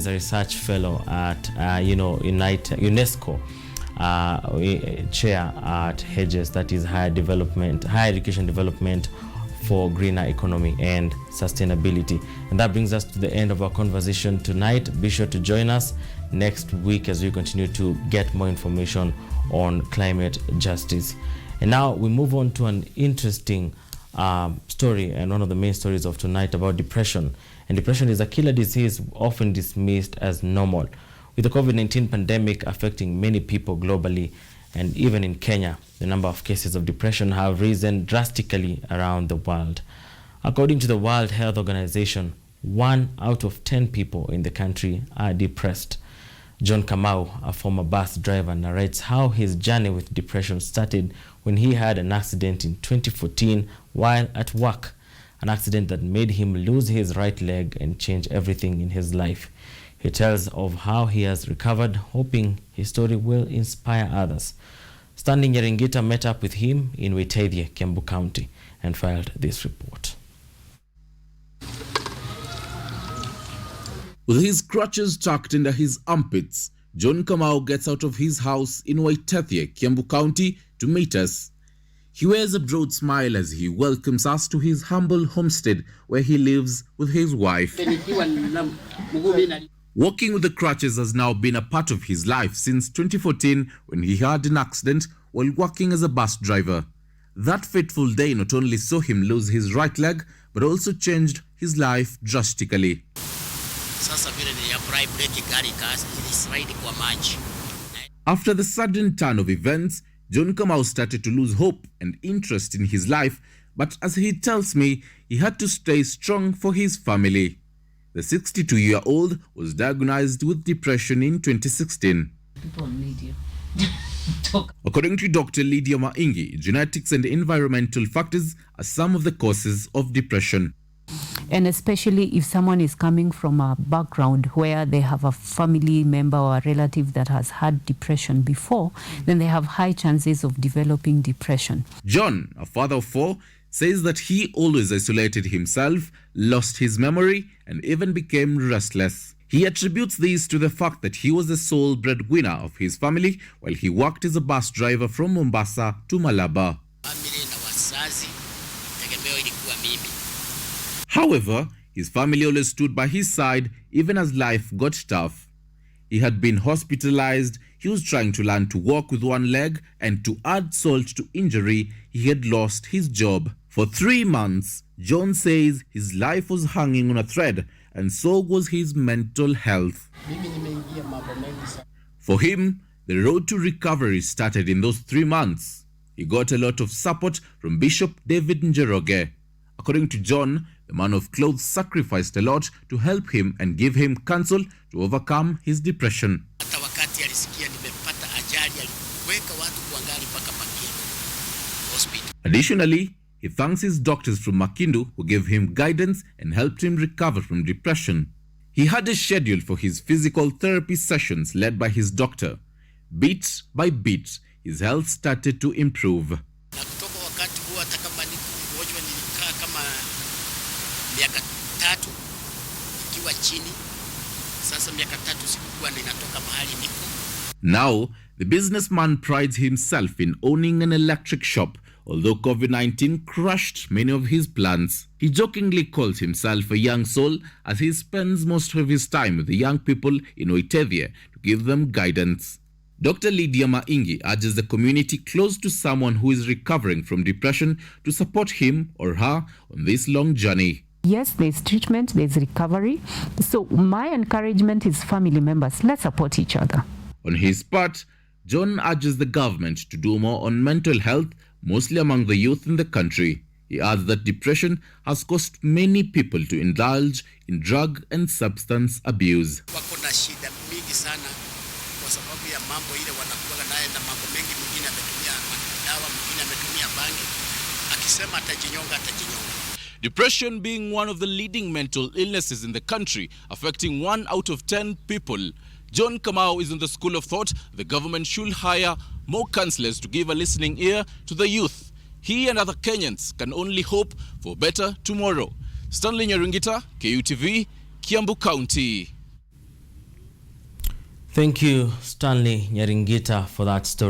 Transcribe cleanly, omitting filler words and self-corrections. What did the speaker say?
He's a research fellow at UNESCO chair at Hedges, that is higher education development for greener economy and sustainability. And that brings us to the end of our conversation tonight. Be sure to join us next week as we continue to get more information on climate justice. And now we move on to an interesting story, and one of the main stories of tonight, about depression. And depression is a killer disease often dismissed as normal. With the COVID-19 pandemic affecting many people globally and even in Kenya, the number of cases of depression have risen drastically around the world. According to the World Health Organization, 1 out of 10 people in the country are depressed. John Kamau, a former bus driver, narrates how his journey with depression started when he had an accident in 2014 while at work, an accident that made him lose his right leg and change everything in his life. He tells of how he has recovered, hoping his story will inspire others. Stanley Nyeringita met up with him in Waitavia, Kiambu County, and filed this report. With his crutches tucked under his armpits, John Kamau gets out of his house in Waitavia, Kiambu County, to meet us. He wears a broad smile as he welcomes us to his humble homestead where he lives with his wife. Walking with the crutches has now been a part of his life since 2014, when he had an accident while working as a bus driver. That fateful day not only saw him lose his right leg, but also changed his life drastically. After the sudden turn of events, John Kamau started to lose hope and interest in his life, but as he tells me, he had to stay strong for his family. The 62-year-old was diagnosed with depression in 2016. People need you. According to Dr. Lydia Maingi, genetics and environmental factors are some of the causes of depression. And especially if someone is coming from a background where they have a family member or a relative that has had depression before, then they have high chances of developing depression. John, a father of 4, says that he always isolated himself, lost his memory, and even became restless. He attributes this to the fact that he was the sole breadwinner of his family while he worked as a bus driver from Mombasa to Malaba. However, his family always stood by his side even as life got tough. He had been hospitalized, he was trying to learn to walk with one leg, and to add salt to injury, he had lost his job. For 3 months, John says his life was hanging on a thread, and so was his mental health. For him, the road to recovery started in those 3 months. He got a lot of support from Bishop David Njoroge. According to John, the man of clothes sacrificed a lot to help him and give him counsel to overcome his depression. Additionally, he thanks his doctors from Makindu who gave him guidance and helped him recover from depression. He had a schedule for his physical therapy sessions led by his doctor. Bit by bit, his health started to improve. Now, the businessman prides himself in owning an electric shop, although COVID-19 crushed many of his plans. He jokingly calls himself a young soul as he spends most of his time with the young people in Waitavia to give them guidance. Dr. Lydia Maingi urges the community close to someone who is recovering from depression to support him or her on this long journey. Yes, there's treatment, there's recovery. So my encouragement is family members, let's support each other. On his part, John urges the government to do more on mental health, mostly among the youth in the country. He adds that depression has caused many people to indulge in drug and substance abuse. Depression being one of the leading mental illnesses in the country, affecting 1 out of 10 people. John Kamau is in the school of thought the government should hire more counselors to give a listening ear to the youth. He and other Kenyans can only hope for better tomorrow. Stanley Nyeringita, KUTV, Kiambu County. Thank you, Stanley Nyaringita, for that story.